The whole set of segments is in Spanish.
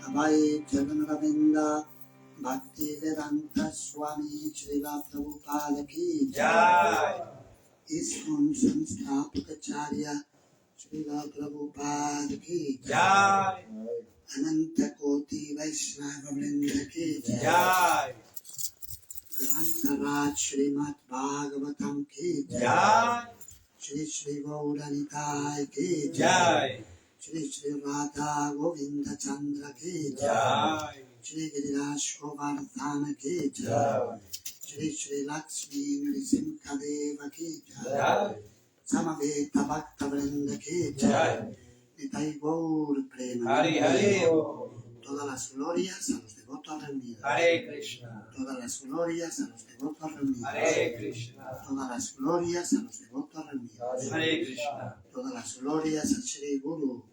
Abhay Jagannatha Bhakti Vedanta Swami Srila Prabhupada Ki Jai. ISKCON Sansthapakarya Srila Prabhupada Ki Jai. Ananta Koti Vaishnava Vrinda Ki Jai. Grantaraj Srimad Bhagavatam Ki Jai. Shri Shri Gauranitai Ki Jai. Shri Shri Radha Govinda Chandra Ki Jai. Shri Giriraj Govardhana Ki Jai. Shri Shri Lakshmi Nrisimhadeva Ki Jai. Samaveta Bhakta Vrinda Ki Jai. Nitai Gaur Prema. Hari Hari. Todas las glorias a los devotos reunidos. Hare Krishna. Todas las glorias a los devotos reunidos. Hare Krishna. Todas las glorias a los devotos reunidos. Hare Krishna. Todas las glorias a Shri Guru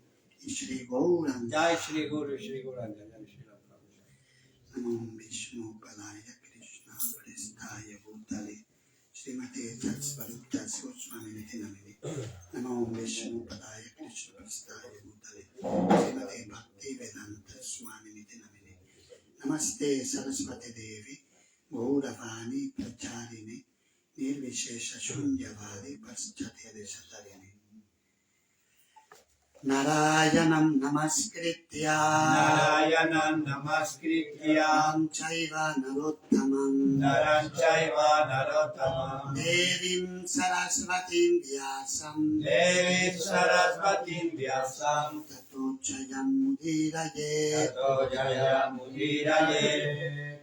y Shri Gauranga. Jai Shri Guru Shri Gauranga. Jai Shri Prabhupada. Namo Vishnu Padaya Krishna Prestaya Bhutale Srimate Tatsvaruta Goswami Niti Namini. Namo Vishnu Padaya Krishna Prestaya Bhutale Srimate Bhakti Vedanta Swami Niti Namini. Namaste Saraswati Devi Gauravani Pracharini Nirvishesha Shunyavadi Paschatya Desatarini. Narayanam Namaskritya Narayanam Namaskritya Chaiva Narottamam Naranchaiva Narottamam Devim Saraswatim Vyasam Devi Sarasvatim Vyasam Tato Jayam Mudiraye. Tato Jaya Mudiraye.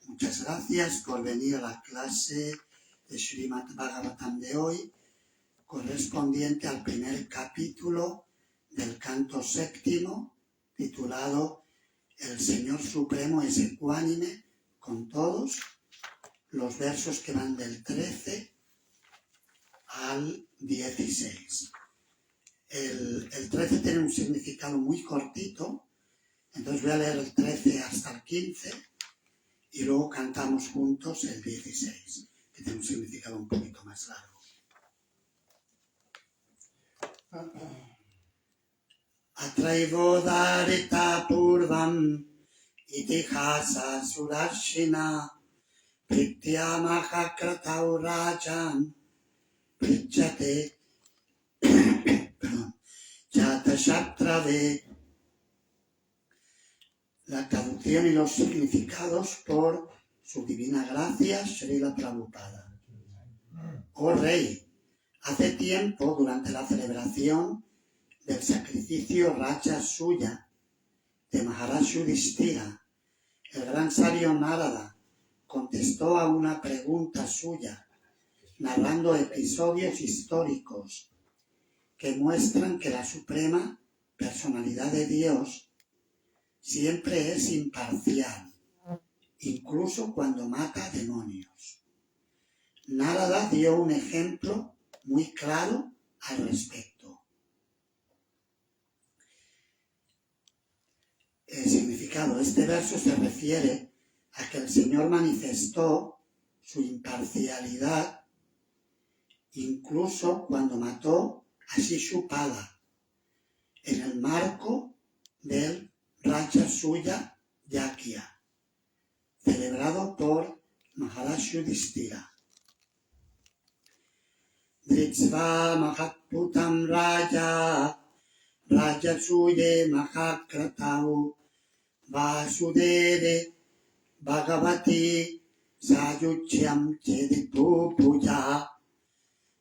Muchas gracias por venir a la clase de Srimad Bhagavatam de hoy. correspondiente al primer capítulo del canto séptimo, titulado El Señor Supremo es ecuánime con todos, los versos que van del 13 al 16. El 13 tiene un significado muy cortito, entonces voy a leer el 13 hasta el 15 y luego cantamos juntos el 16, que tiene un significado un poquito más largo. Atraivodharita purvam itihasa surashina pritya mahakratau rajan pritchate chatashatrave. La traducción y los significados por su divina gracia, Srila Prabhupada. Oh Rey, hace tiempo, durante la celebración del sacrificio Raja Suya de Maharaj Yudhishthira, el gran sabio Narada contestó a una pregunta suya, narrando episodios históricos que muestran que la suprema personalidad de Dios siempre es imparcial, incluso cuando mata demonios. Narada dio un ejemplo muy claro al respecto. El significado de este verso se refiere a que el Señor manifestó su imparcialidad incluso cuando mató a Shishupala en el marco del Raja Suya Yakya, celebrado por Maharaj Yudhishthira. Dritsva Mahatputam Raja Suye Mahakratau Vasudeve Bhagavati Sayuchyam Chedipu Puja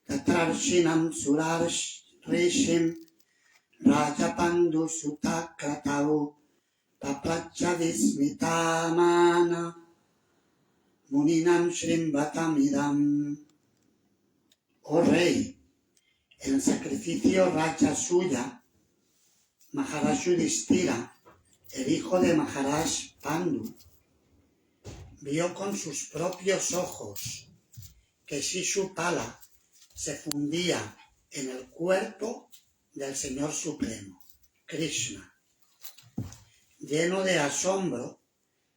Tatrarshinam Surarishim Rajapandu Sutakratau Papacha Vismitamana Muninam Shrimbatamidam. Oh Rey, en el sacrificio Raja Suya, Maharaj Yudhishthira, el hijo de Maharaj Pandu, vio con sus propios ojos que Shishupala se fundía en el cuerpo del Señor Supremo, Krishna. Lleno de asombro,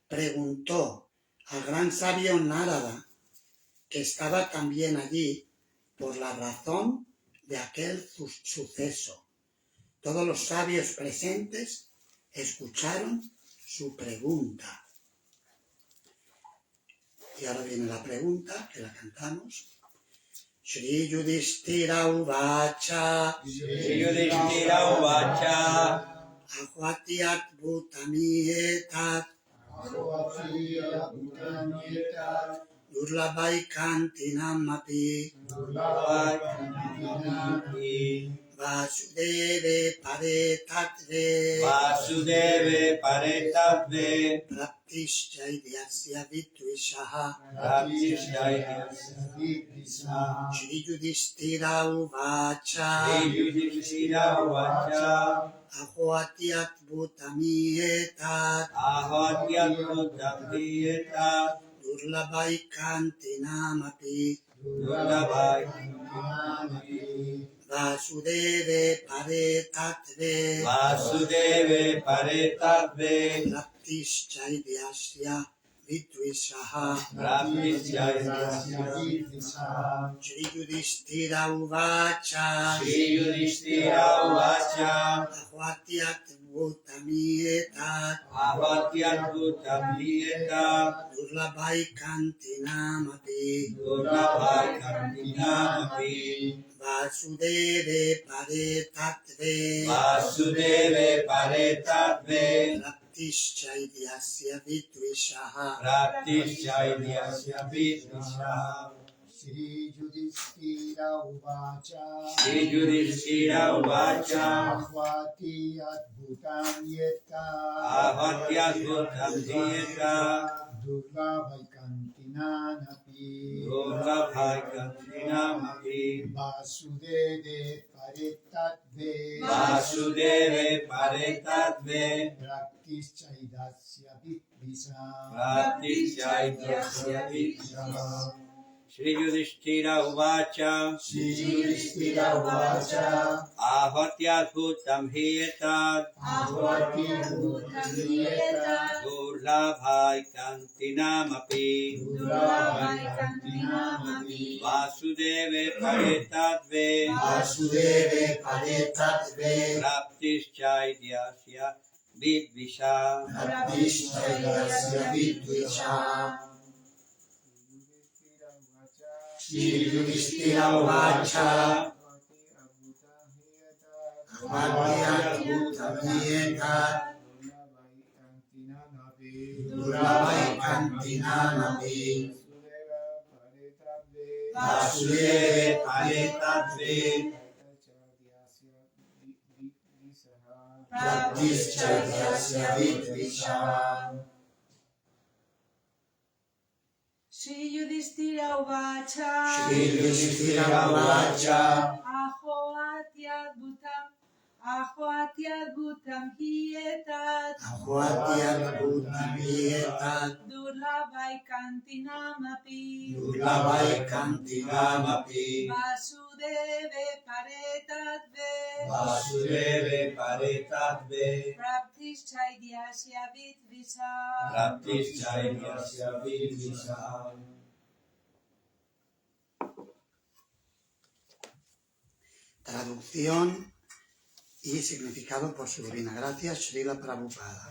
preguntó al gran sabio Narada, que estaba también allí, por la razón de aquel suceso. Todos los sabios presentes escucharon su pregunta. Y ahora viene la pregunta, que la cantamos. Shri Yudhishthira Uvacha Ahvati Adbhutami Etat Durlabhai Kantinam Api Vasudeve Paretatve Praptishchaidyasya Vitvishaha Shri Yudhishthira Uvacha Ahvati Adbhutami Etat Durlabhai Kantinam Api Vasudeve Paretatve Praptishchaidyasya Vitvishaha Shri Yudhishthira Uvacha Ahvati Adbhutami Etat Durlabhai Kantinam Api Vasudeve Paretatve Praptishchaidyasya Vitvishaha Shri Yudhishthira Uvacha Ahvati Adbhutam Yeta Durlabhai Kantinan Api Durlabhai Kantinamapi Vasudeve Paretadve Vasudeve Paretadve Praktischaidasya Vidvisa Praktischaidasya Vidvisa Shri Yudhishthira Uvacha Shri Yudhishthira Uvacha Ahvatyadbhutam hi etat Ahvati Bhutiyeta Durlabhai Kantinamapi Durlabhai Kantinamapi Vasudeve Paretadve Vasudeve Paretadve Praktischaidasya Vidvisa Praktischaidasya Vidvisa Shri Yudhishthira Uvacha Ahvatyadbhutamiyeta Durlabhai Kantinamapi Vasudeve Paretadve Praktischaidasya Vidvisa Shri Yudhishthira Uvacha Shri Yudhishthira Uvacha Ahvatyadbhutam hi etat Ahvatyadbhutamiyeta Durlabhai Kantinamapi Durlabhai Kantinamapi Vasudeve Paretadve Vasudeve Paretadve Praktischaidasya Vidvisa Praktischaidasya Vidvisa Traducción y significado por su divina gracia, Srila Prabhupada.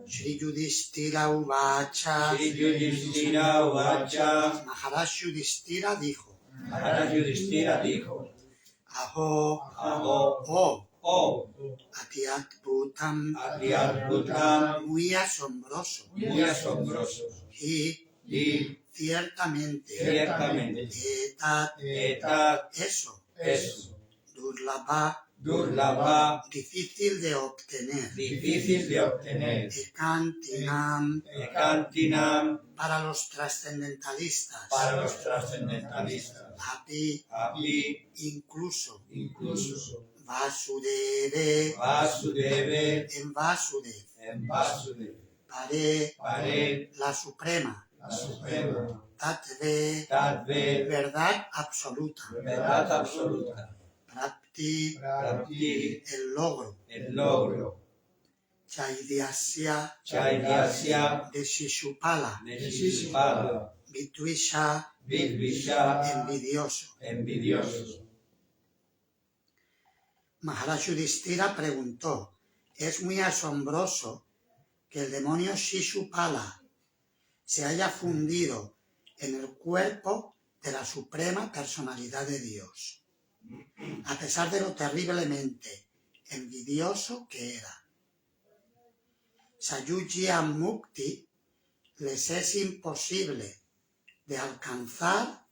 Shri Yudhishthira Uvacha. Shri Yudhishthira Uvacha Maharaj Yudhishthira dijo: Maharaj Yudhishthira dijo Aho, Aho, oh, Atyadbhutam, Atyadbhutam muy asombroso, muy asombroso y y ciertamente, etat, eso, Durlabha, difícil de obtener, difícil de obtener, Ekantinam, para los trascendentalistas, Api, incluso, Vasudeve, en Vasudev, Pare, la suprema, Tattve, verdad absoluta, Prapti, el logro, Chaidyasya, de Shishupala, Vidvisha, envidioso. Maharaj Yudhishthira preguntó: es muy asombroso que el demonio Shishupala se haya fundido en el cuerpo de la suprema personalidad de Dios, a pesar de lo terriblemente envidioso que era. Sayujya Mukti les es imposible de alcanzar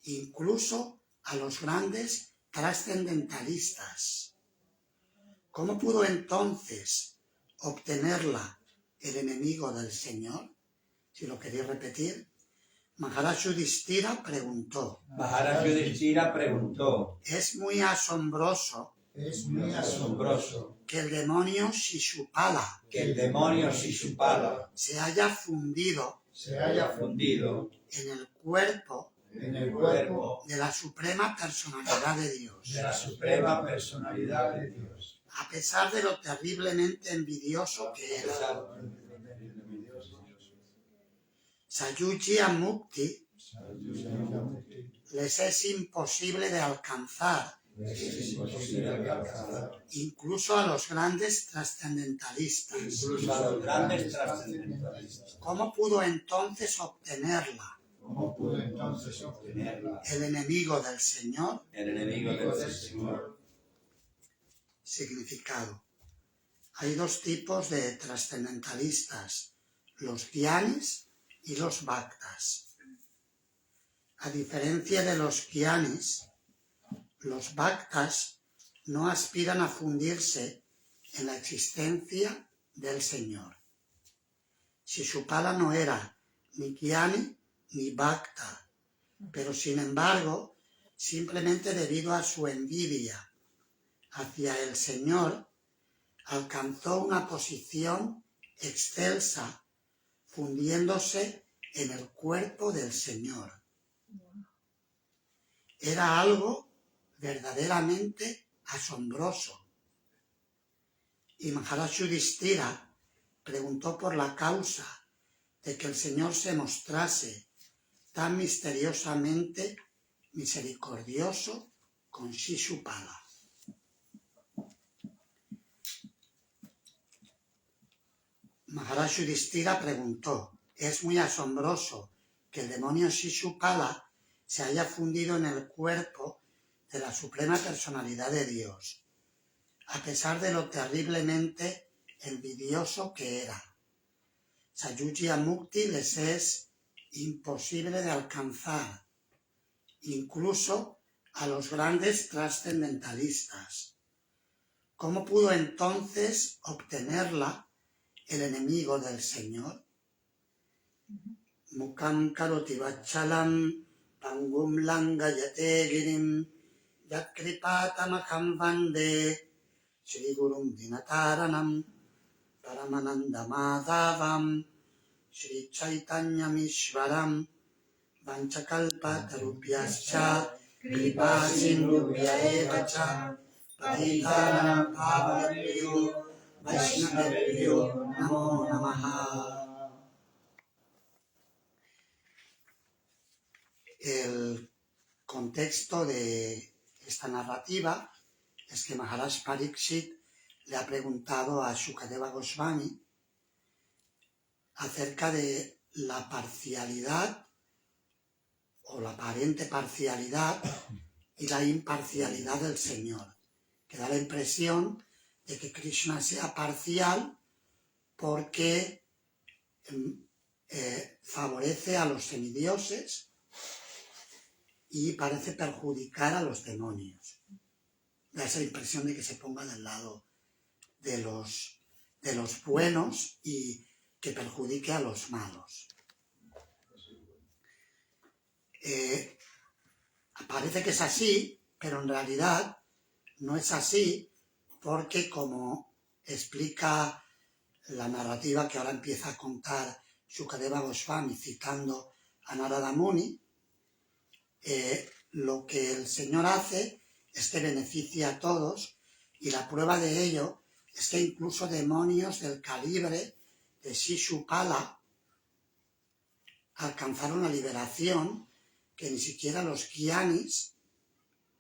incluso a los grandes trascendentalistas. ¿Cómo pudo entonces obtenerla el enemigo del Señor? Si lo queréis repetir. Maharaj Yudhishthira preguntó: es muy asombroso que el demonio Shishupala se haya fundido en el cuerpo de la suprema personalidad de Dios, a pesar de lo terriblemente envidioso que era. Sayujya Mukti les es imposible de alcanzar incluso a los grandes trascendentalistas. ¿Cómo pudo entonces obtenerla el enemigo del Señor? Significado: hay dos tipos de trascendentalistas, los gyanis y los bhaktas. A diferencia de los gyanis, los bhaktas no aspiran a fundirse en la existencia del Señor. Shishupala no era ni gyani ni bhakta, pero sin embargo, simplemente debido a su envidia hacia el Señor, alcanzó una posición excelsa, fundiéndose en el cuerpo del Señor. Era algo verdaderamente asombroso. Y Maharaj Yudhishthira preguntó por la causa de que el Señor se mostrase tan misteriosamente misericordioso con Shishupala. Maharaj Yudhishthira preguntó: es muy asombroso que el demonio Shishupala se haya fundido en el cuerpo de la Suprema Personalidad de Dios, a pesar de lo terriblemente envidioso que era. Sayujya Mukti les es imposible de alcanzar, incluso a los grandes trascendentalistas. ¿Cómo pudo entonces obtenerla el enemigo del Señor? Mukam karoti vachalam pangum langayate girim yatkripatamaham vande Shri Gurum Dinataranam Paramananda Madhavam Shri Chaitanyamishvaram Vanchakalpa Tarupyascha Kripa Sindhubhya eva cha Patitanam Pavanebhyo Vaishnavebhyo Namo Namaha. El contexto de esta narrativa es que Maharaj Parikshit le ha preguntado a Shukadeva Goswami acerca de la parcialidad o la aparente parcialidad y la imparcialidad del Señor, que da la impresión de que Krishna sea parcial porque favorece a los semidioses y parece perjudicar a los demonios. Da esa impresión de que se ponga del lado de los buenos y que perjudique a los malos. Parece que es así, pero en realidad no es así, porque como explica la narrativa que ahora empieza a contar Shukadeva Goswami citando a Narada Muni, lo que el Señor hace es que beneficia a todos, y la prueba de ello es que incluso demonios del calibre de Shishupala alcanzaron la liberación que ni siquiera los gyanis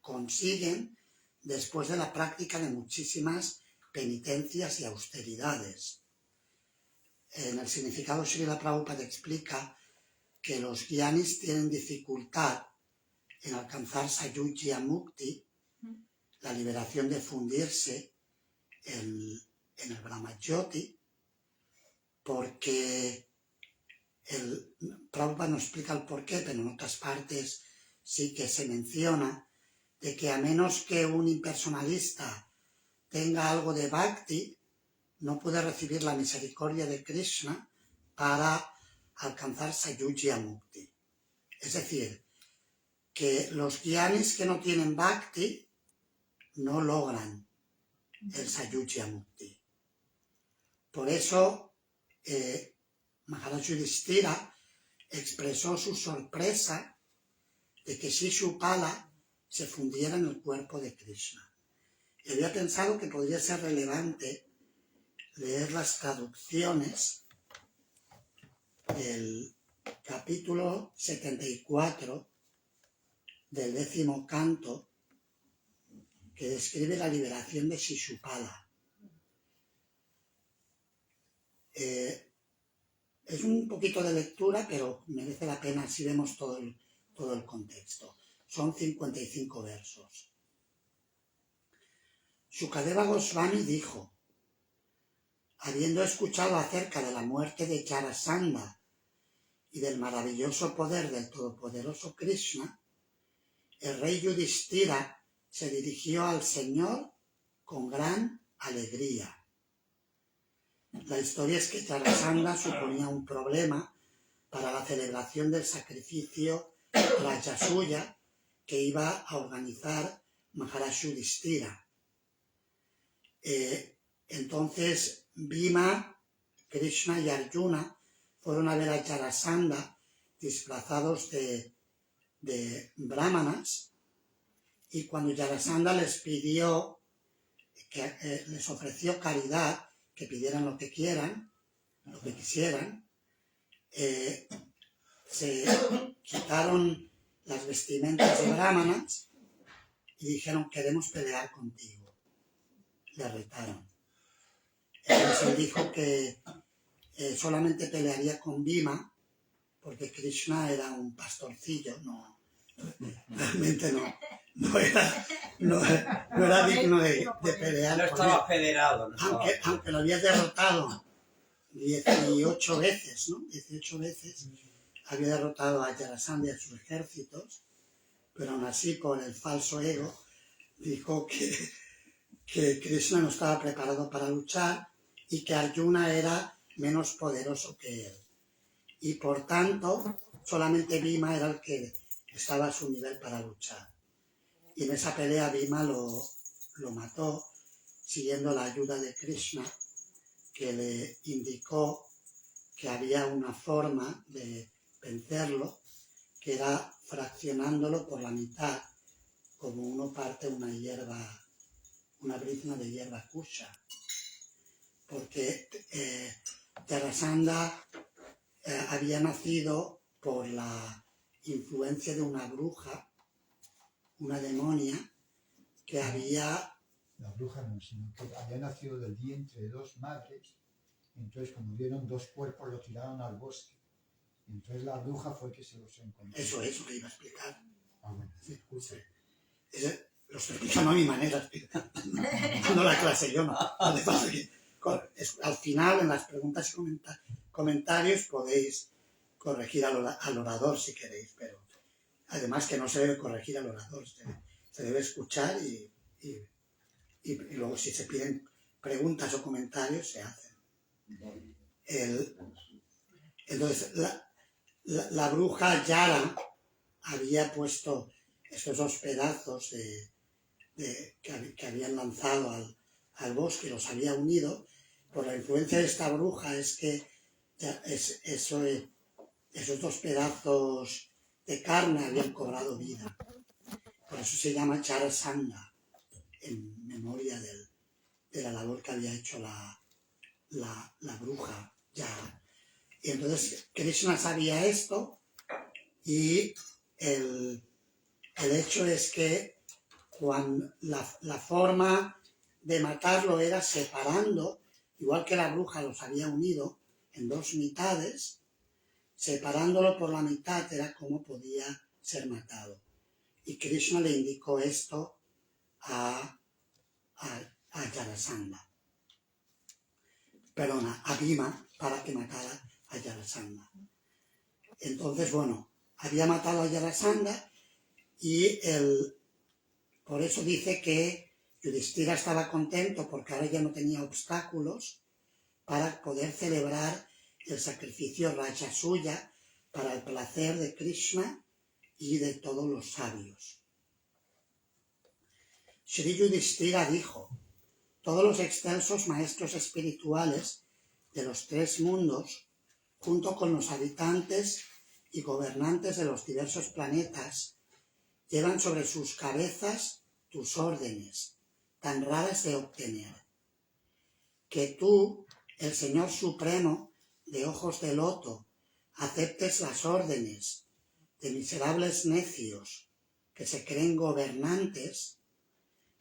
consiguen después de la práctica de muchísimas penitencias y austeridades. En el significado, Srila Prabhupada explica que los gyanis tienen dificultad en alcanzar Sayujya Mukti, la liberación de fundirse en el Brahmajyoti, porque Prabhupada no explica el porqué, pero en otras partes sí que se menciona de que a menos que un impersonalista tenga algo de bhakti, no puede recibir la misericordia de Krishna para alcanzar Sayujya Mukti. Es decir, que los gyanis que no tienen bhakti no logran el Sayujya Mukti. Por eso Maharaj Yudhishthira expresó su sorpresa de que Shishupala se fundiera en el cuerpo de Krishna. Y había pensado que podría ser relevante leer las traducciones del capítulo 74 del 10º canto, que describe la liberación de Shishupala. Es un poquito de lectura, pero merece la pena si vemos todo el contexto. Son 55 versos. Shukadeva Goswami dijo: habiendo escuchado acerca de la muerte de Jarasandha y del maravilloso poder del todopoderoso Krishna, el rey Yudhishthira se dirigió al Señor con gran alegría. La historia es que Jarasandha suponía un problema para la celebración del sacrificio Rajasuya que iba a organizar Maharaj Yudhishthira. Entonces Bhima, Krishna y Arjuna fueron a ver a Jarasandha disfrazados de brahmanas, y cuando Jarasandha les pidió, les ofreció caridad, que pidieran lo que quieran, lo que quisieran, se quitaron las vestimentas de brahmanas y dijeron: queremos pelear contigo. Le retaron. Entonces él dijo que solamente pelearía con Bhima porque Krishna era un pastorcillo, realmente no era digno de pelear No con él. estaba federado. Aunque lo había derrotado 18 veces, ¿no? 18 veces había derrotado a Jarasandha y a sus ejércitos, pero aún así, con el falso ego, dijo que Krishna no estaba preparado para luchar y que Arjuna era menos poderoso que él. Y por tanto, solamente Bhima era el que estaba a su nivel para luchar. Y en esa pelea Bhima lo mató, siguiendo la ayuda de Krishna, que le indicó que había una forma de vencerlo, que era fraccionándolo por la mitad, como uno parte una brizna de hierba kusha. Porque Jarasandha había nacido por la influencia de una bruja, una demonia, que había... La bruja no, sino que había nacido del vientre de dos madres, y entonces como vieron dos cuerpos lo tiraron al bosque. Y entonces la bruja fue que se los encontró. Eso lo iba a explicar. Ah, bueno. Sí. Lo estoy explicando a mi manera, dando la clase yo, no. Lo que pasa es que al final, en las preguntas y comentarios, podéis corregir al orador si queréis, pero además que no se debe corregir al orador, se debe escuchar y luego si se piden preguntas o comentarios se hacen. Entonces la bruja Yara había puesto esos dos pedazos que habían lanzado al bosque, los había unido. Por la influencia de esta bruja es que esos dos pedazos de carne habían cobrado vida. Por eso se llama Jarasandha, en memoria de la labor que había hecho la bruja Yara. Y entonces Krishna sabía esto, y el hecho es que cuando la forma de matarlo era separando, igual que la bruja los había unido en dos mitades, separándolo por la mitad era como podía ser matado. Y Krishna le indicó esto a Jarasandha. Perdona, a Bhima, para que matara a Jarasandha. Entonces, bueno, había matado a Jarasandha y por eso dice que Yudhishthira estaba contento porque ahora ya no tenía obstáculos para poder celebrar el sacrificio Rajasuya para el placer de Krishna y de todos los sabios. Sri Yudhishthira dijo: todos los excelsos maestros espirituales de los tres mundos, junto con los habitantes y gobernantes de los diversos planetas, llevan sobre sus cabezas tus órdenes, tan raras de obtener. Que tú, el Señor Supremo, de ojos de loto, aceptes las órdenes de miserables necios que se creen gobernantes,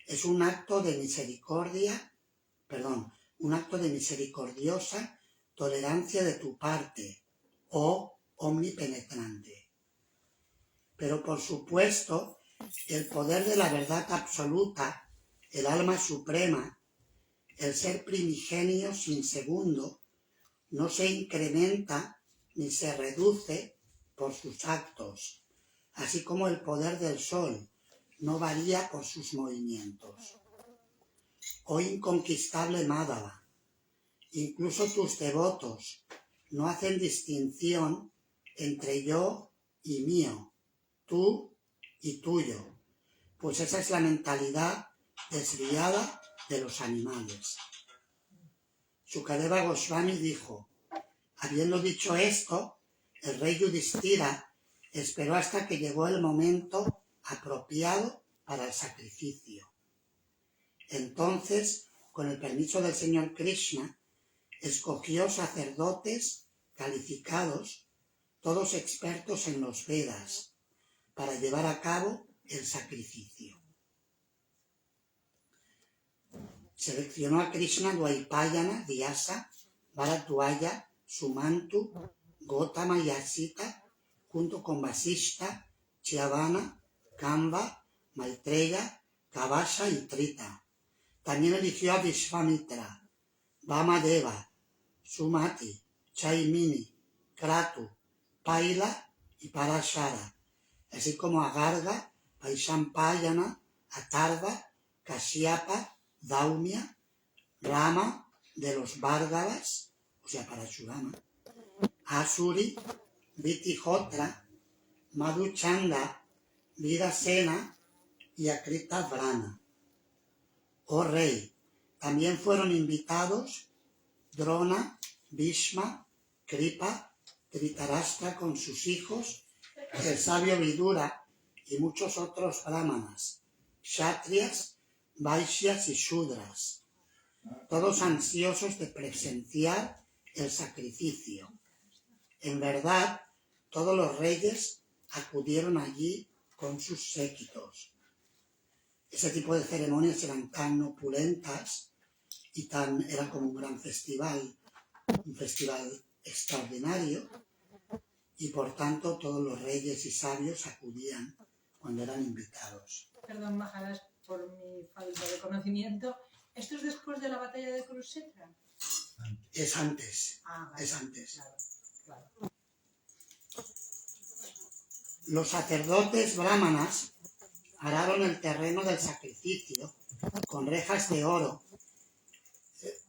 es un acto de misericordiosa tolerancia de tu parte, oh omnipenetrante. Pero por supuesto, el poder de la verdad absoluta, el alma suprema, el ser primigenio sin segundo, no se incrementa ni se reduce por sus actos, así como el poder del sol no varía por sus movimientos. Oh inconquistable Madhava, incluso tus devotos no hacen distinción entre yo y mío, tú y tuyo, pues esa es la mentalidad desviada de los animales. Sukadeva Goswami dijo, habiendo dicho esto, el rey Yudhishthira esperó hasta que llegó el momento apropiado para el sacrificio. Entonces, con el permiso del Señor Krishna, escogió sacerdotes calificados, todos expertos en los Vedas, para llevar a cabo el sacrificio. Seleccionó a Krishna, Dvaipayana, Vyasa, Bharadwaja, Sumantu, Gotama y Asita, junto con Vasishta, Chyavana, Kamba, Maitreya, Kavasa y Trita. También eligió a Vishvamitra, Vamadeva, Sumati, Chaimini, Kratu, Paila y Parashara, así como a Garga, Vaishampayana, Atarva, Kashyapa, Daumya, Rama de los Bárgaras, o sea, Parashurama, Asuri, Vitihotra, Madhuchanda, Vidasena y Akrita Vrana. Oh rey, también fueron invitados Drona, Bhishma, Kripa, Dhritarashtra con sus hijos, el sabio Vidura y muchos otros brahmanas, kshatriyas, vaishyas y shudras, todos ansiosos de presenciar el sacrificio. En verdad, todos los reyes acudieron allí con sus séquitos. Ese tipo de ceremonias eran tan opulentas y era como un gran festival, un festival extraordinario, y por tanto todos los reyes y sabios acudían cuando eran invitados. Perdón, Maharaj, por mi falta de conocimiento. ¿Esto es después de la batalla de Kurukshetra? Es antes, Vale. es antes. Claro. Los sacerdotes brahmanas araron el terreno del sacrificio con rejas de oro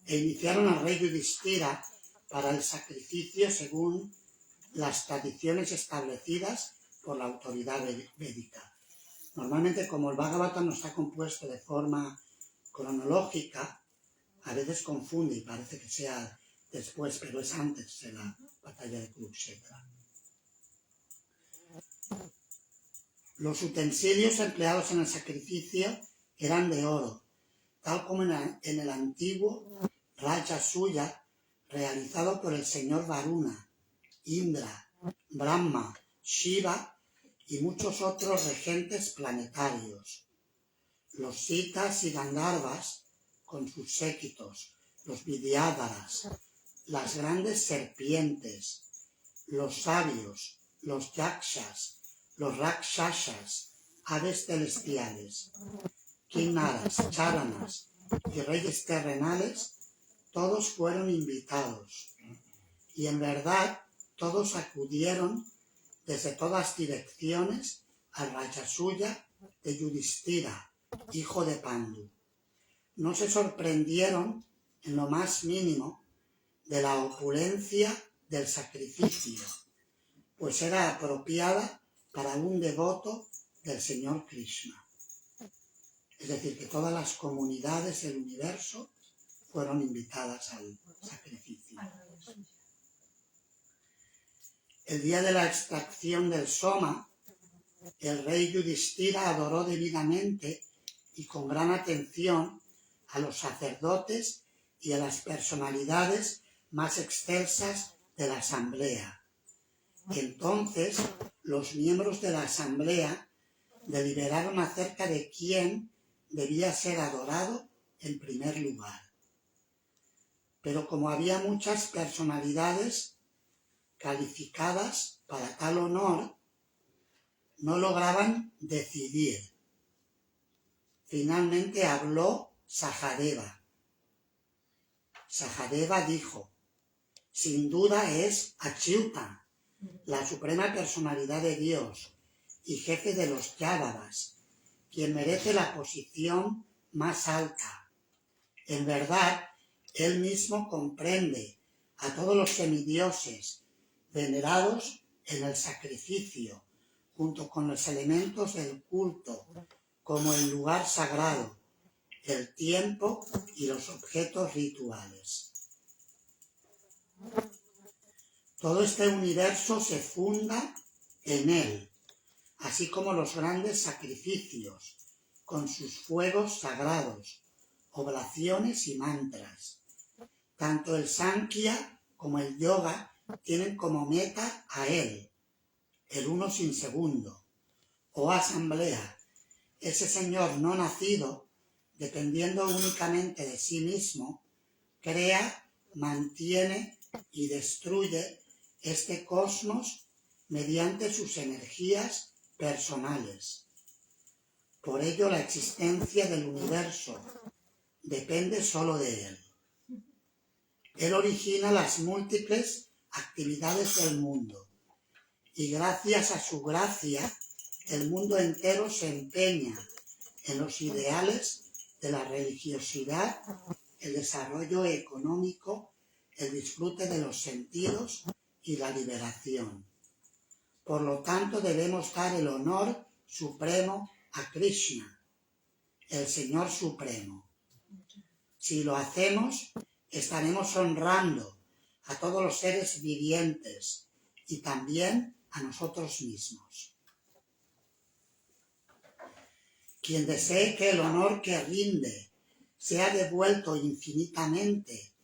e iniciaron al rey Yudhishthira para el sacrificio según las tradiciones establecidas por la autoridad védica. Normalmente, como el Bhagavatam no está compuesto de forma cronológica, a veces confunde y parece que sea después, pero es antes de la batalla de Kurukshetra. Los utensilios empleados en el sacrificio eran de oro, tal como en el antiguo Rajasuya realizado por el señor Varuna, Indra, Brahma, Shiva y muchos otros regentes planetarios. Los Sitas y Gandharvas, con sus séquitos, los Vidyadharas, las grandes serpientes, los sabios, los yakshas, los rakshasas, aves celestiales, kinnaras, charanas y reyes terrenales, todos fueron invitados. Y en verdad, todos acudieron desde todas direcciones al Rajasuya de Yudhishthira, hijo de Pandu. No se sorprendieron en lo más mínimo de la opulencia del sacrificio, pues era apropiada para un devoto del Señor Krishna. Es decir, que todas las comunidades del universo fueron invitadas al sacrificio. El día de la extracción del Soma, el rey Yudhishthira adoró debidamente y con gran atención a los sacerdotes y a las personalidades más excelsas de la asamblea. Entonces, los miembros de la asamblea deliberaron acerca de quién debía ser adorado en primer lugar. Pero como había muchas personalidades calificadas para tal honor, no lograban decidir. Finalmente habló Sahadeva. Sahadeva dijo: sin duda es Achyuta, la suprema personalidad de Dios y jefe de los Yadavas, quien merece la posición más alta. En verdad, él mismo comprende a todos los semidioses venerados en el sacrificio, junto con los elementos del culto, como el lugar sagrado, el tiempo y los objetos rituales. Todo este universo se funda en él, así como los grandes sacrificios, con sus fuegos sagrados, oblaciones y mantras. Tanto el Sankhya como el Yoga tienen como meta a él, el uno sin segundo. Oh asamblea, ese Señor no nacido, dependiendo únicamente de sí mismo, crea, mantiene y destruye este cosmos mediante sus energías personales. Por ello la existencia del universo depende solo de él. Él origina las múltiples actividades del mundo y gracias a su gracia el mundo entero se empeña en los ideales de la religiosidad, el desarrollo económico, el disfrute de los sentidos y la liberación. Por lo tanto, debemos dar el honor supremo a Krishna, el Señor Supremo. Si lo hacemos, estaremos honrando a todos los seres vivientes y también a nosotros mismos. Quien desee que el honor que rinde sea devuelto infinitamente,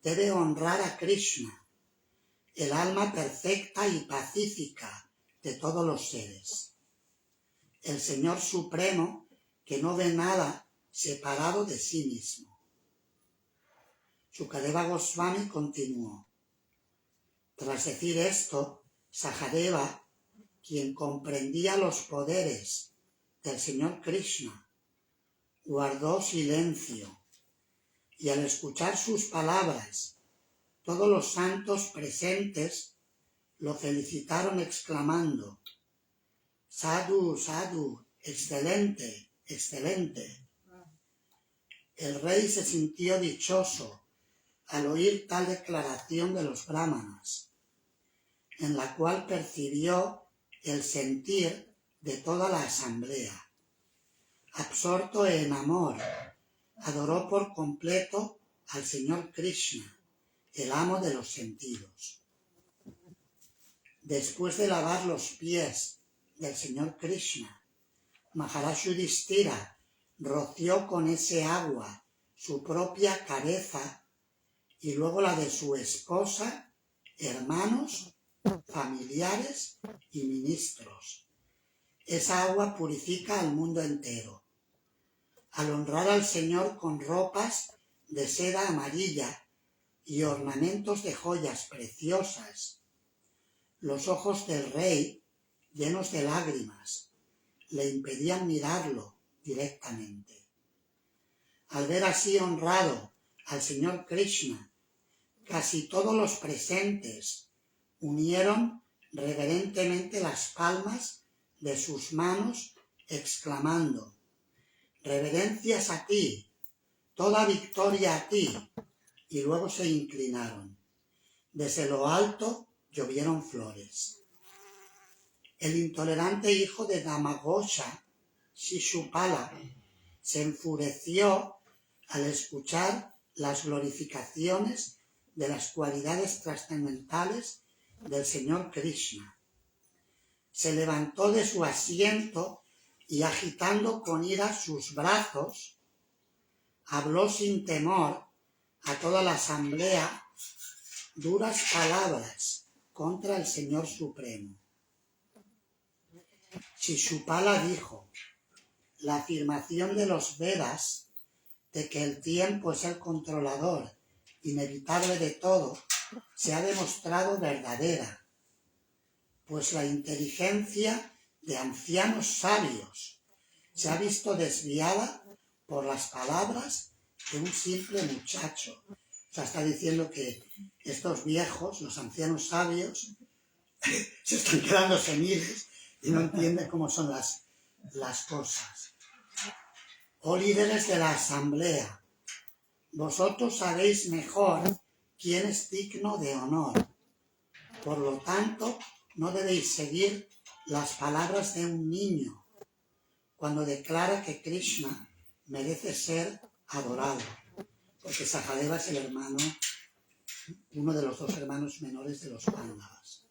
debe honrar a Krishna, el alma perfecta y pacífica de todos los seres. El Señor Supremo que no ve nada separado de sí mismo. Sukadeva Goswami continuó. Tras decir esto, Sahadeva, quien comprendía los poderes del Señor Krishna, guardó silencio y al escuchar sus palabras, todos los santos presentes lo felicitaron exclamando: Sadhu, Sadhu, excelente, excelente. El rey se sintió dichoso al oír tal declaración de los brahmanas, en la cual percibió el sentir de toda la asamblea. Absorto en amor, adoró por completo al Señor Krishna, el amo de los sentidos. Después de lavar los pies del Señor Krishna, Maharaj Yudhishthira roció con ese agua su propia cabeza y luego la de su esposa, hermanos, familiares y ministros. Esa agua purifica al mundo entero. Al honrar al Señor con ropas de seda amarilla y ornamentos de joyas preciosas, los ojos del rey, llenos de lágrimas, le impedían mirarlo directamente. Al ver así honrado al Señor Krishna, casi todos los presentes unieron reverentemente las palmas de sus manos, exclamando: reverencias a ti, toda victoria a ti, y luego se inclinaron. Desde lo alto llovieron flores. El intolerante hijo de Damagosha, Shishupala, se enfureció al escuchar las glorificaciones de las cualidades trascendentales del Señor Krishna. Se levantó de su asiento y agitando con ira sus brazos, habló sin temor a toda la asamblea duras palabras contra el Señor Supremo. Shishupala dijo: la afirmación de los Vedas de que el tiempo es el controlador inevitable de todo se ha demostrado verdadera, pues la inteligencia de ancianos sabios se ha visto desviada por las palabras de un simple muchacho. O sea, está diciendo que estos viejos, los ancianos sabios, se están quedando seniles y no entienden cómo son las cosas. Oh líderes de la asamblea, vosotros sabéis mejor quién es digno de honor. Por lo tanto, no debéis seguir las palabras de un niño cuando declara que Krishna merece ser adorado, porque Sahadeva es el hermano, uno de los dos hermanos menores de los Pándavas.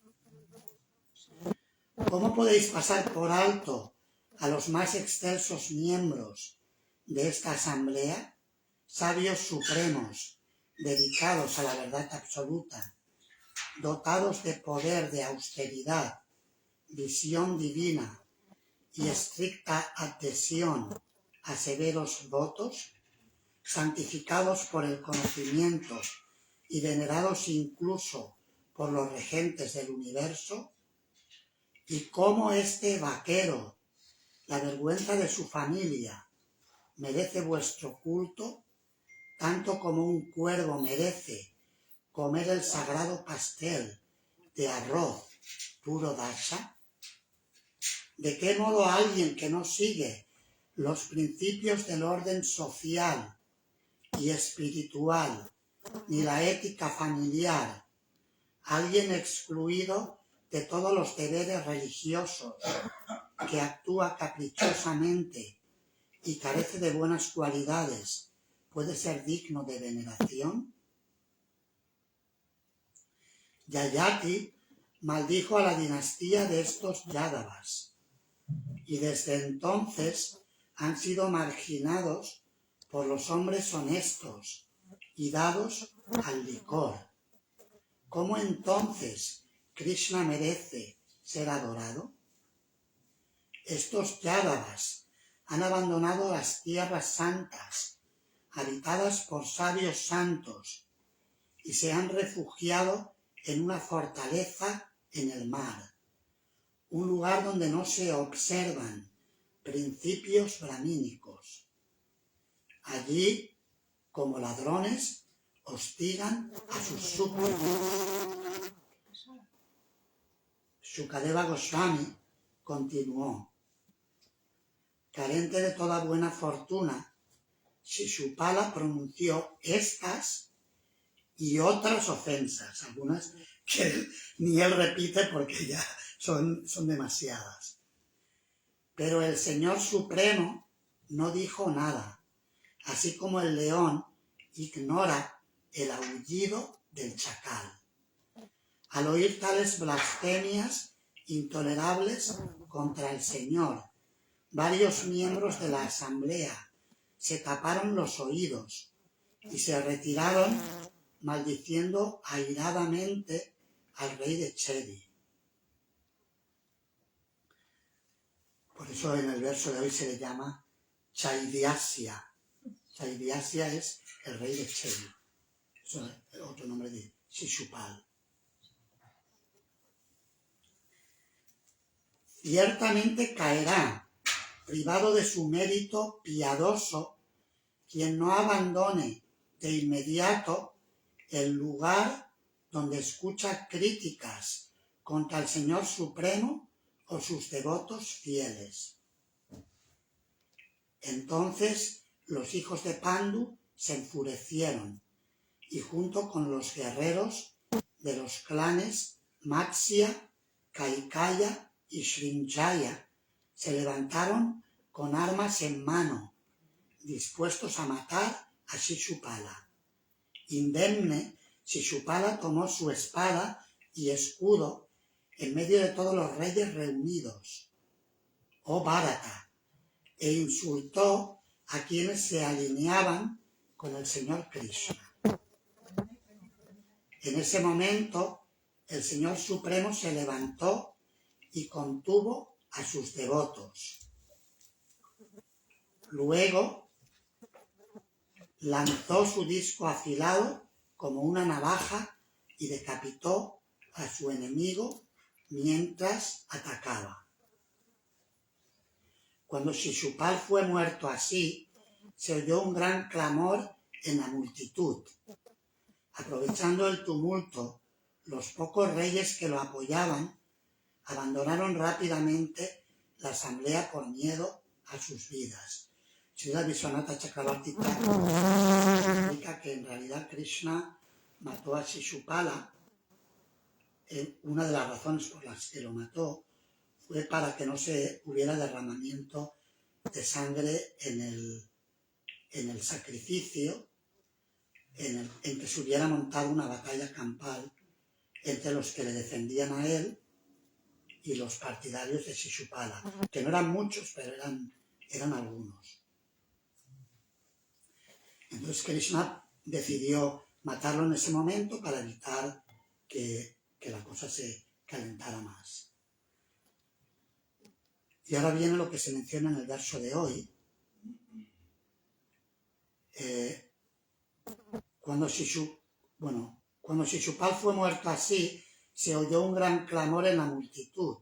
¿Cómo podéis pasar por alto a los más excelsos miembros de esta asamblea, sabios supremos, dedicados a la verdad absoluta, dotados de poder de austeridad, visión divina y estricta adhesión a severos votos, santificados por el conocimiento y venerados incluso por los regentes del universo? Y cómo este vaquero, la vergüenza de su familia, merece vuestro culto, tanto como un cuervo merece comer el sagrado pastel de arroz puro dacha. ¿De qué modo alguien que no sigue los principios del orden social y espiritual, ni la ética familiar, alguien excluido de todos los deberes religiosos, que actúa caprichosamente y carece de buenas cualidades, puede ser digno de veneración? Yayati maldijo a la dinastía de estos Yádavas, y desde entonces han sido marginados por los hombres honestos y dados al licor. ¿Cómo entonces Krishna merece ser adorado? Estos Yádavas han abandonado las tierras santas, habitadas por sabios santos, y se han refugiado en una fortaleza en el mar, un lugar donde no se observan principios brahmínicos. Allí, como ladrones, hostigan a sus súbditos. Shukadeva Goswami continuó: carente de toda buena fortuna, Shishupala pronunció estas y otras ofensas, algunas que ni él repite porque ya son demasiadas. Pero el Señor Supremo no dijo nada, así como el león ignora el aullido del chacal. Al oír tales blasfemias intolerables contra el Señor, varios miembros de la asamblea se taparon los oídos y se retiraron maldiciendo airadamente al rey de Chedi. Por eso en el verso de hoy se le llama Chaidyasya. Chaidyasya es el rey de Chedi. Eso es otro nombre de Shishupal. Ciertamente caerá, privado de su mérito piadoso, quien no abandone de inmediato el lugar donde escucha críticas contra el Señor Supremo o sus devotos fieles. Entonces los hijos de Pandu se enfurecieron y junto con los guerreros de los clanes Matsya, Kaikaya y Srinjaya se levantaron con armas en mano, dispuestos a matar a Shishupala. Indemne, Shishupala tomó su espada y escudo en medio de todos los reyes reunidos, oh Bharata, e insultó a quienes se alineaban con el Señor Krishna. En ese momento, el Señor Supremo se levantó y contuvo a sus devotos. Luego, lanzó su disco afilado como una navaja y decapitó a su enemigo mientras atacaba. Cuando Shishupal fue muerto así, se oyó un gran clamor en la multitud. Aprovechando el tumulto, los pocos reyes que lo apoyaban abandonaron rápidamente la asamblea por miedo a sus vidas. Srila Vishwanatha Chakravarti explica que en realidad Krishna mató a Shishupala una de las razones por las que lo mató fue para que no se hubiera derramamiento de sangre en el sacrificio, en que se hubiera montado una batalla campal entre los que le defendían a él y los partidarios de Shishupala, que no eran muchos, pero eran algunos. Entonces Krishna decidió matarlo en ese momento para evitar que la cosa se calentara más. Y ahora viene lo que se menciona en el verso de hoy. Cuando Shishupal fue muerto así, se oyó un gran clamor en la multitud.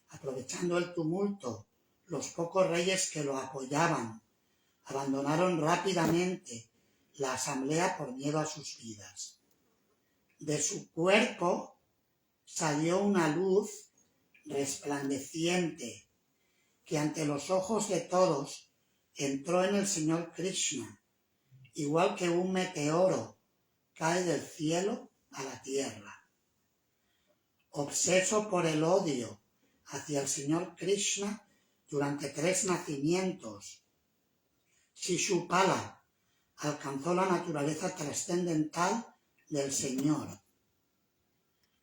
Aprovechando el tumulto, los pocos reyes que lo apoyaban abandonaron rápidamente la asamblea por miedo a sus vidas. De su cuerpo salió una luz resplandeciente que ante los ojos de todos entró en el Señor Krishna, igual que un meteoro cae del cielo a la tierra. Obseso por el odio hacia el Señor Krishna durante 3 nacimientos, Shishupala alcanzó la naturaleza trascendental del Señor.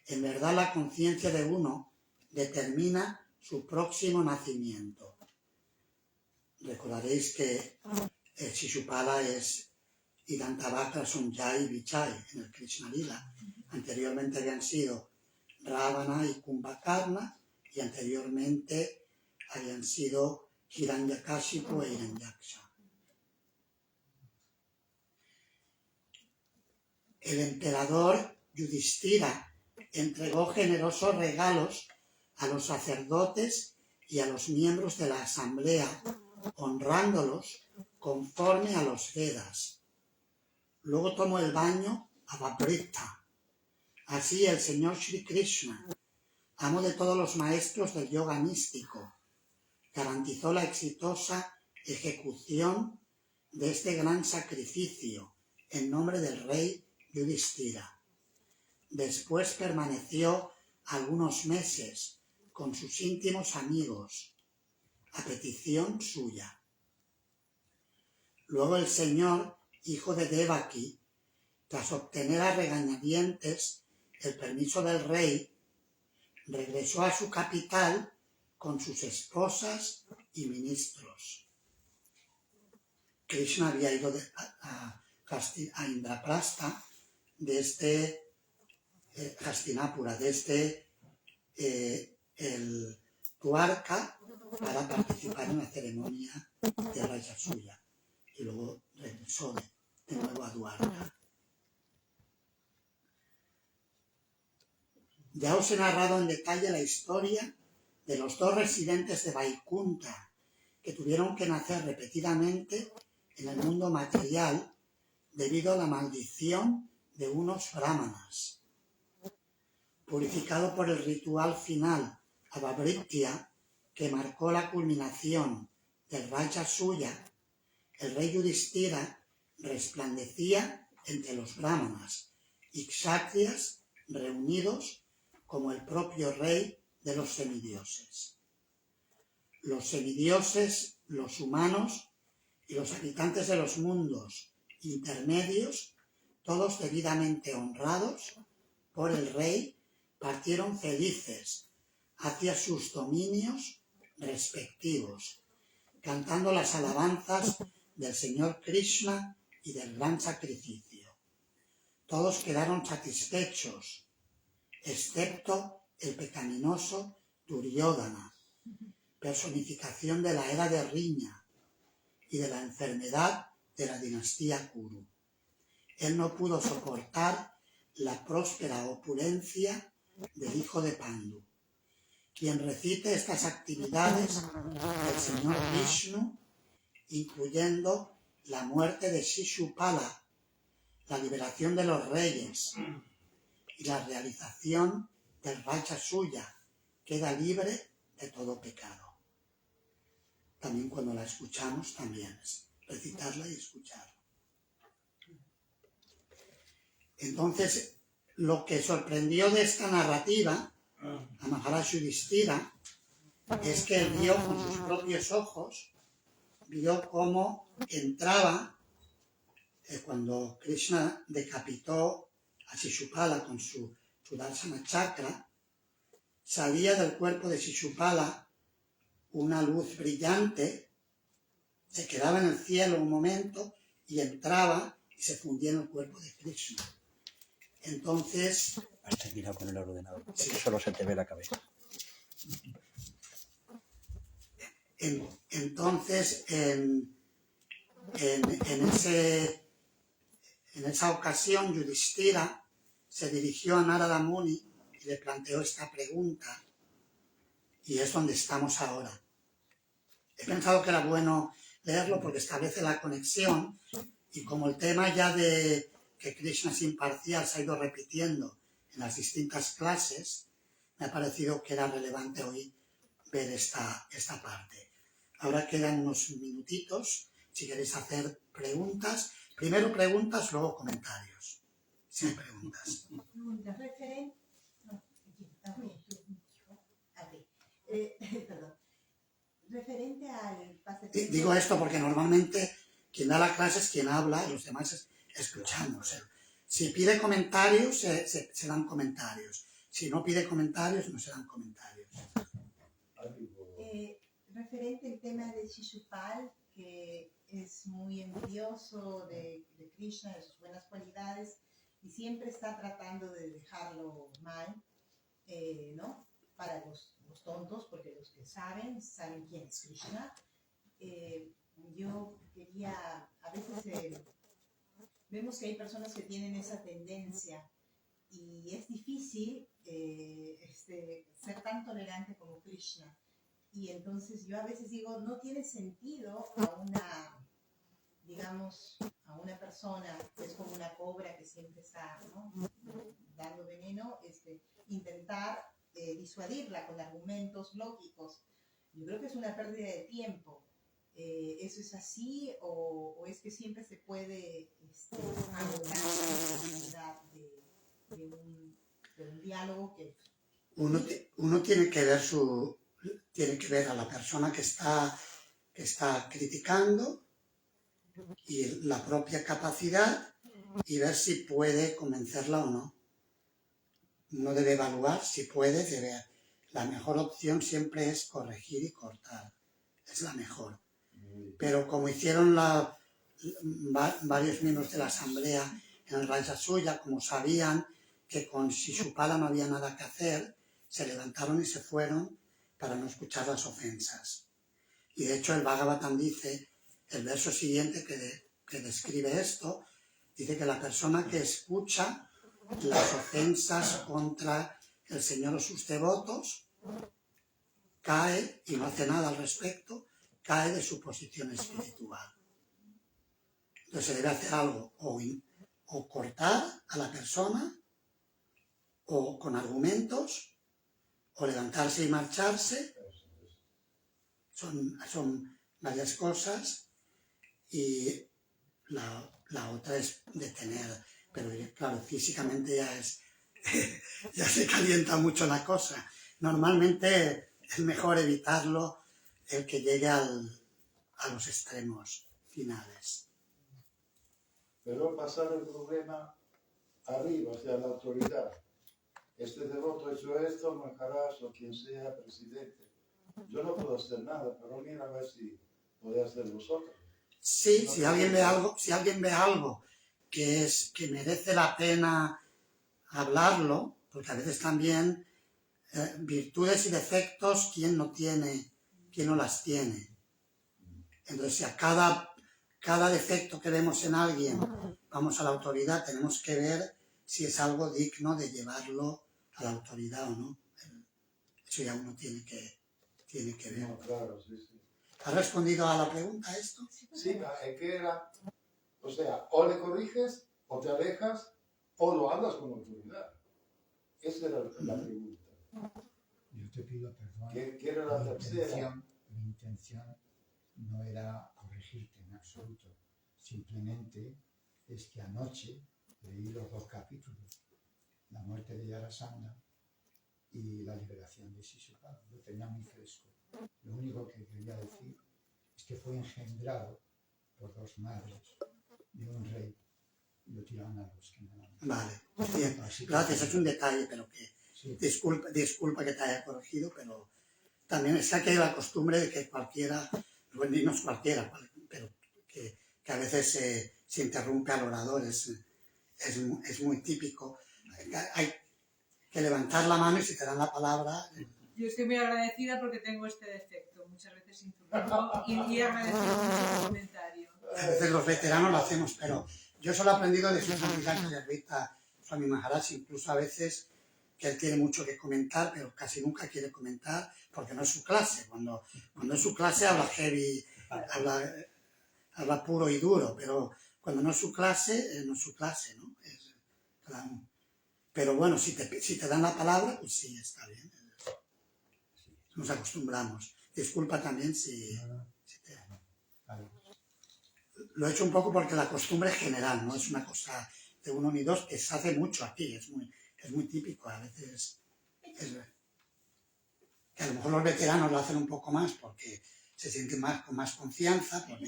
En verdad, la conciencia de uno determina su próximo nacimiento. Recordaréis que Shishupala es Idantavakra, Sonjay y Vichai en el Krishna Lila. Anteriormente habían sido Ravana y Kumbhakarna, y anteriormente habían sido Hiranyakashipu e Hiranyaksha. El emperador Yudhishthira entregó generosos regalos a los sacerdotes y a los miembros de la asamblea, honrándolos conforme a los Vedas. Luego tomó el baño Avabrita. Así el Señor Sri Krishna, amo de todos los maestros del yoga místico, garantizó la exitosa ejecución de este gran sacrificio en nombre del rey Yudhishthira. Después permaneció algunos meses con sus íntimos amigos, a petición suya. Luego el Señor, hijo de Devaki, tras obtener a regañadientes el permiso del rey, regresó a su capital con sus esposas y ministros. Krishna había ido a Indraprastha desde Hastinapura, desde el Dwarka, para participar en la ceremonia de Rajasuya, y luego regresó de nuevo a Dwarka. Ya os he narrado en detalle la historia de los 2 residentes de Vaikunta que tuvieron que nacer repetidamente en el mundo material debido a la maldición de unos brahmanas. Purificado por el ritual final Avabhritya, que marcó la culminación del Rajasuya, el rey Yudhishthira resplandecía entre los brahmanas y kshatriyas reunidos como el propio rey de los semidioses. Los semidioses, los humanos y los habitantes de los mundos intermedios, todos debidamente honrados por el rey, partieron felices hacia sus dominios respectivos, cantando las alabanzas del Señor Krishna y del gran sacrificio. Todos quedaron satisfechos, excepto el pecaminoso Duryodhana, personificación de la era de Riña y de la enfermedad de la dinastía Kuru. Él no pudo soportar la próspera opulencia del hijo de Pandu. Quien recite estas actividades del Señor Vishnu, incluyendo la muerte de Shishupala, la liberación de los reyes y la realización del Rajasuya, queda libre de todo pecado. También cuando la escuchamos, también es recitarla y escucharla. Entonces, lo que sorprendió de esta narrativa a Maharaj Yudhishthira es que él vio con sus propios ojos, vio cómo entraba cuando Krishna decapitó a Shishupala con su Sudarsana Chakra, salía del cuerpo de Shishupala una luz brillante, se quedaba en el cielo un momento y entraba y se fundía en el cuerpo de Krishna. Entonces... Has terminado con el ordenador, porque Sí. solo se te ve la cabeza. Entonces, en esa ocasión, Yudhishthira se dirigió a Narada Muni y le planteó esta pregunta, y es donde estamos ahora. He pensado que era bueno leerlo porque establece la conexión, y como el tema ya de que Krishna es imparcial se ha ido repitiendo en las distintas clases, me ha parecido que era relevante hoy ver esta parte. Ahora quedan unos minutitos, si queréis hacer preguntas. Primero preguntas, luego comentarios. Si hay preguntas. Pregunta referente. Perdón. Referente al pasatiempo. Digo esto porque normalmente quien da la clase es quien habla y los demás escuchamos. Si pide comentarios, se dan comentarios. Si no pide comentarios, no se dan comentarios. Referente al tema de Shishupal, que es muy envidioso de Krishna, de sus buenas cualidades, y siempre está tratando de dejarlo mal, ¿no? Para los tontos, porque los que saben quién es Krishna. Yo quería, a veces vemos que hay personas que tienen esa tendencia y es difícil ser tan tolerante como Krishna. Y entonces yo a veces digo, no tiene sentido a una persona que es como una cobra que siempre está, ¿no?, dando veneno, intentar disuadirla con argumentos lógicos. Yo creo que es una pérdida de tiempo. ¿Eso es así o es que siempre se puede agotar la necesidad de un diálogo que... Uno tiene que ver a la persona que está criticando y la propia capacidad y ver si puede convencerla o no. Uno debe evaluar si puede. La mejor opción siempre es corregir y cortar. Es la mejor. Pero como hicieron varios miembros de la asamblea en el Rajasuya, como sabían que con Shishupala no había nada que hacer, se levantaron y se fueron para no escuchar las ofensas. Y de hecho el Bhagavatam dice, el verso siguiente que describe esto, dice que la persona que escucha las ofensas contra el Señor o sus devotos cae y no hace nada al respecto, cae de su posición espiritual. Entonces se debe hacer algo, o cortar a la persona, o con argumentos, o levantarse y marcharse. Son varias cosas, y la otra es detener, pero claro, físicamente ya se calienta mucho la cosa. Normalmente es mejor evitarlo, el que llegue a los extremos finales. Pero pasar el problema arriba, hacia la autoridad. Este devoto ha hecho esto, Maharaj o quien sea presidente. Yo no puedo hacer nada, pero mira a ver si podéis hacer vosotros. Sí, si alguien ve algo que merece la pena hablarlo, porque a veces también virtudes y defectos, ¿quién no las tiene? Entonces, si a cada defecto que vemos en alguien vamos a la autoridad, tenemos que ver si es algo digno de llevarlo a la autoridad o no. Eso ya uno tiene que ver. No, claro, sí, sí. ¿Has respondido a la pregunta esto? Sí, es que era, o sea, o le corriges, o te alejas, o lo hablas con autoridad. Esa era la pregunta. Yo te pido perdón. ¿Qué era la tercera? Mi intención no era corregirte en absoluto. Simplemente es que anoche leí los 2 capítulos la muerte de Yarasandha y la liberación de Shishupal. Lo tenía muy fresco. Lo único que quería decir es que fue engendrado por dos madres de un rey y lo tiraron al bosque. Vale, bien. Así que- Gracias, es un detalle, pero que Sí, disculpa que te haya corregido, pero también es que hay la costumbre de que cualquiera, bueno, y no es cualquiera, pero que a veces se interrumpe al orador, es muy típico. Hay que levantar la mano y si te dan la palabra... Yo estoy muy agradecida porque tengo este defecto. Muchas veces interrumpo y agradezco mucho el comentario. A veces los veteranos lo hacemos, pero yo solo he aprendido de sus amigas de Rita Swami Maharaj, incluso a veces que él tiene mucho que comentar, pero casi nunca quiere comentar porque no es su clase. Cuando es su clase habla heavy, habla puro y duro, pero cuando no es su clase, no es su clase, ¿no? Claro. Pero bueno, si te dan la palabra, pues sí, está bien. Nos acostumbramos. Disculpa también si te... vale. Lo he hecho un poco porque la costumbre es general, no es una cosa de uno ni dos, que se hace mucho aquí, es muy típico, a veces que a lo mejor los veteranos lo hacen un poco más porque se sienten con más confianza, por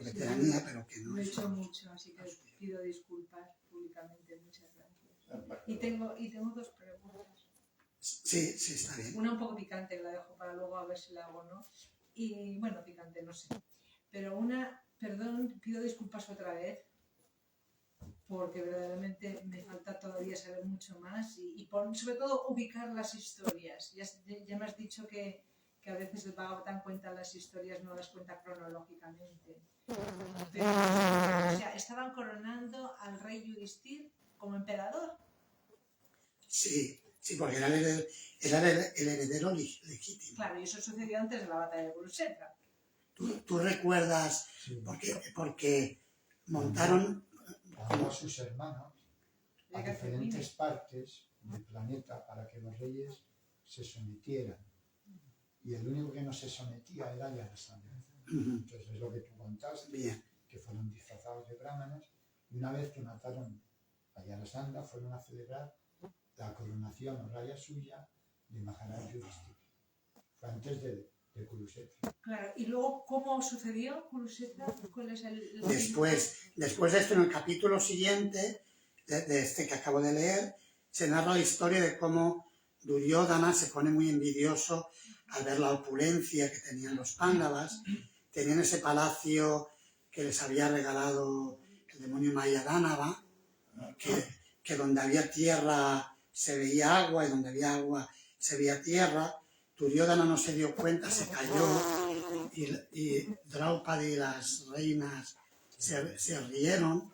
veteranía, pero que no Lo he es... hecho mucho, así que pido disculpas públicamente. Muchas gracias. Y tengo dos preguntas. Sí, está bien. Una un poco picante, que la dejo para luego a ver si la hago o no. Y bueno, picante, no sé. Pero perdón, pido disculpas otra vez, porque verdaderamente me falta todavía saber mucho más y sobre todo ubicar las historias. Ya me has dicho que a veces el Bhagavatam cuenta las historias, no las cuenta cronológicamente. Pero, o sea, estaban coronando al rey Yudhishthir como emperador. Sí, porque era el heredero legítimo. Claro, y eso sucedió antes de la batalla de Kurukshetra. ¿Tú recuerdas Sí. porque montaron... Mandó a sus hermanos a Llega diferentes partes del planeta para que los reyes se sometieran. Y el único que no se sometía era Yarasandha. Entonces es lo que tú contaste, Bien, que fueron disfrazados de brahmanas, y una vez que mataron a Yarasandha fueron a celebrar la coronación o raya suya de Maharaj Yudhishthira. Fue antes de Kurukshetra. Claro, y luego, ¿cómo sucedió Kurukshetra? ¿Cuál es el después de esto, en el capítulo siguiente, de este que acabo de leer, se narra la historia de cómo Duryodhana se pone muy envidioso al ver la opulencia que tenían los Pándavas. Tenían ese palacio que les había regalado el demonio Mayadánava, que donde había tierra se veía agua y donde había agua se veía tierra. Duryodhana no se dio cuenta, se cayó y Draupadi y las reinas se rieron.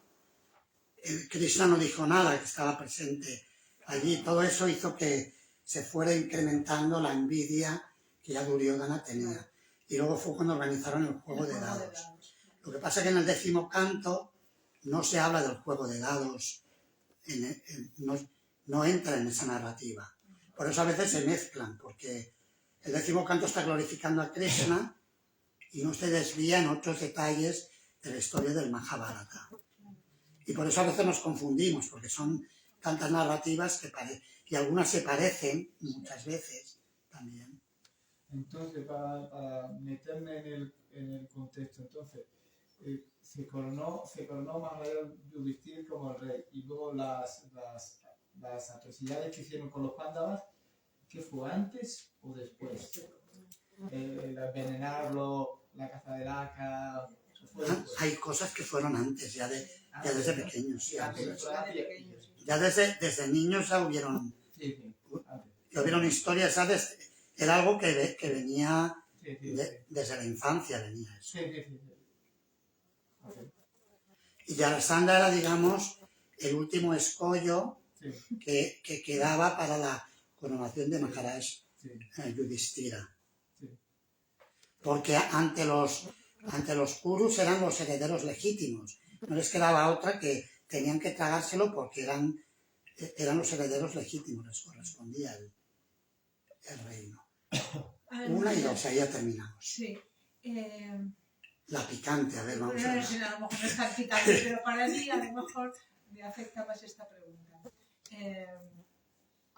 Krishna no dijo nada, que estaba presente allí. Todo eso hizo que se fuera incrementando la envidia que ya Duryodhana tenía. Y luego fue cuando organizaron el juego de dados. Lo que pasa es que en el 10º canto no se habla del juego de dados, no entra en esa narrativa. Por eso a veces se mezclan, porque el 10º canto está glorificando a Krishna y no se desvía en otros detalles de la historia del Mahabharata. Y por eso a veces nos confundimos, porque son tantas narrativas y algunas se parecen muchas veces también. Entonces, para meterme en el contexto, entonces, se coronó Maharaj Yudhishthira como el rey, y luego las atrocidades que hicieron con los Pándavas, ¿qué fue antes o después? El envenenarlo, la caza de laca... Hay cosas que fueron antes, ya desde pequeños. Ya desde niños ya hubieron historias, ¿sabes? Era algo que venía desde la infancia, venía eso. Y Yarasandha era, digamos, el último escollo que quedaba para la coronación de Maharaj Yudhishthira. Porque ante los Kurus eran los herederos legítimos. No les quedaba otra que tenían que tragárselo porque eran los herederos legítimos, les correspondía el reino. Una y dos, ahí ya terminamos. Sí. La picante, a ver, vamos a ver. No, a lo mejor no es tan picante, pero para mí a lo mejor me afecta más esta pregunta.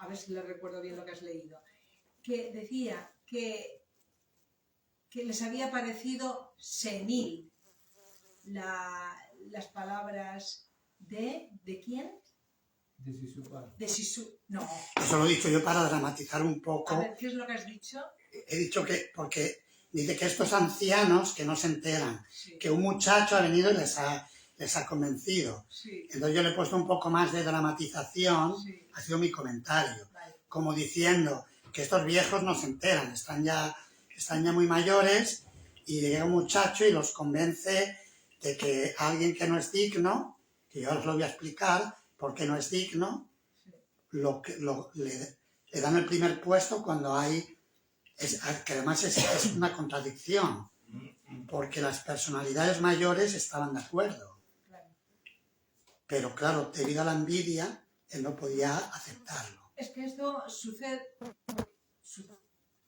a ver si le recuerdo bien lo que has leído, que decía que les había parecido senil las palabras ¿de quién? De Sisupal. De Sisu. No. Eso lo he dicho yo para dramatizar un poco. A ver, ¿qué es lo que has dicho? He dicho que, porque dice que estos ancianos que no se enteran, Sí. que un muchacho ha venido y les ha convencido. Sí. Entonces yo le he puesto un poco más de dramatización, Sí. ha sido mi comentario, Vale. como diciendo que estos viejos no se enteran, están ya muy mayores y llega un muchacho y los convence de que alguien que no es digno, que yo os lo voy a explicar, por qué no es digno, le dan el primer puesto cuando hay, que además es una contradicción, porque las personalidades mayores estaban de acuerdo. Claro. Pero claro, debido a la envidia, él no podía aceptarlo. Es que esto sucede,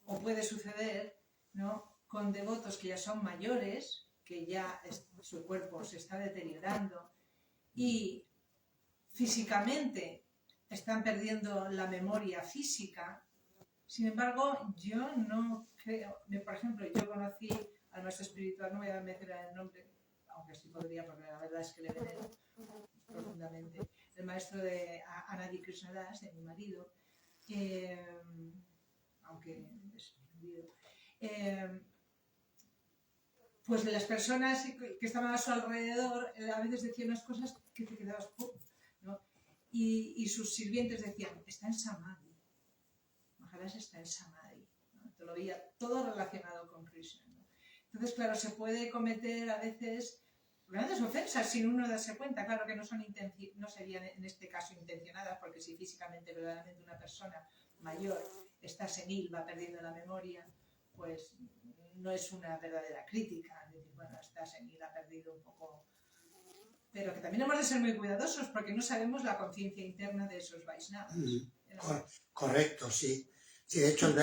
o puede suceder, ¿no?, con devotos que ya son mayores, que ya su cuerpo se está deteriorando y físicamente están perdiendo la memoria física. Sin embargo, yo no creo, por ejemplo, yo conocí al maestro espiritual, no voy a mencionar el nombre, aunque sí podría, porque la verdad es que le venero profundamente, el maestro de Anadi Krishnadas, de mi marido, aunque es mi marido, pues las personas que estaban a su alrededor a veces decían unas cosas que te quedabas, ¿no? Y sus sirvientes decían, está en Samadhi, Maharaj está en Samadhi, ¿no? Te lo veía todo relacionado con Krishna, ¿no? Entonces, claro, se puede cometer a veces grandes ofensas sin uno darse cuenta. Claro que no serían en este caso intencionadas, porque si físicamente verdaderamente una persona mayor está senil, va perdiendo la memoria, pues no es una verdadera crítica. Es decir, bueno, está senil, ha perdido un poco. Pero que también hemos de ser muy cuidadosos porque no sabemos la conciencia interna de esos Vaishnavas. Correcto, sí. Sí, de hecho,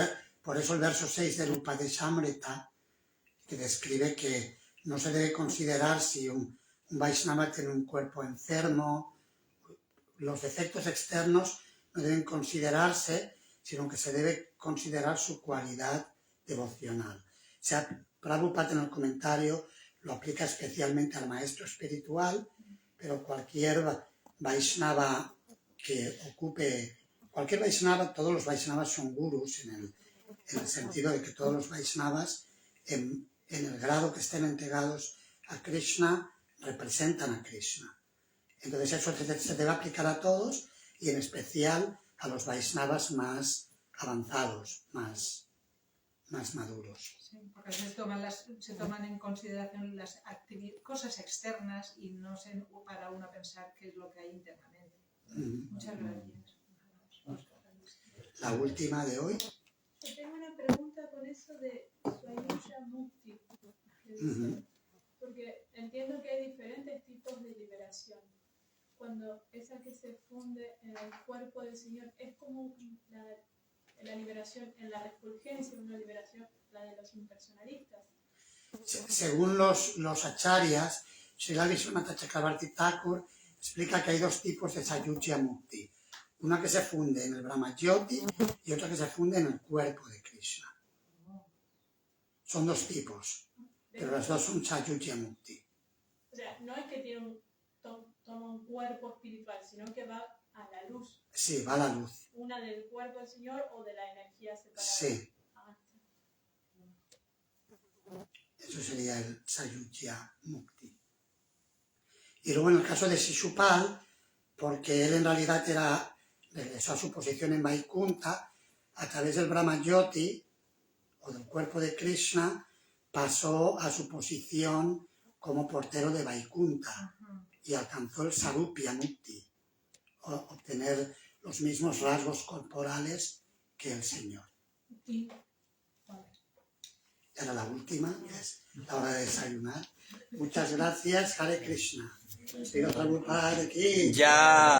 por eso el verso 6 del Upadeshamrita, que describe que no se debe considerar si un Vaishnava tiene un cuerpo enfermo, los defectos externos no deben considerarse, sino que se debe considerar su cualidad devocional. O sea, Prabhupada en el comentario lo aplica especialmente al maestro espiritual, pero cualquier Vaishnava que ocupe, cualquier Vaishnava, todos los Vaishnavas son gurus en el sentido de que todos los Vaishnavas en el grado que estén entregados a Krishna, representan a Krishna. Entonces eso se debe aplicar a todos y en especial a los Vaishnavas más avanzados, más maduros. Sí, porque se toman en consideración las cosas externas y no se para uno pensar qué es lo que hay internamente. Muchas gracias. La última de hoy. Yo tengo una pregunta con eso de Swayuja Mukti, porque entiendo que hay diferentes tipos de liberación. Cuando esa que se funde en el cuerpo del Señor es como la liberación en la refulgencia, una liberación, la de los impersonalistas. Según los acharyas, Srila Vishwanath Chakravarti Thakur explica que hay dos tipos de Sayujya Mukti. Una que se funde en el Brahma Jyoti y otra que se funde en el cuerpo de Krishna. Son dos tipos, pero las dos son Sayujya Mukti. O sea, no es que toma un cuerpo espiritual, sino que va a la luz. Sí, va a la luz. Una del cuerpo del Señor o de la energía separada. Sí. Eso sería el Sayujya Mukti. Y luego en el caso de Shishupal, porque él en realidad regresó a su posición en Vaikunta, a través del Brahma Jyoti, o del cuerpo de Krishna, pasó a su posición como portero de Vaikunta y alcanzó el Sarupya Mukti, obtener los mismos rasgos corporales que el Señor. Era la última, es la hora de desayunar. Muchas gracias, Hare Krishna. Sigo Prabhupada aquí. Ya.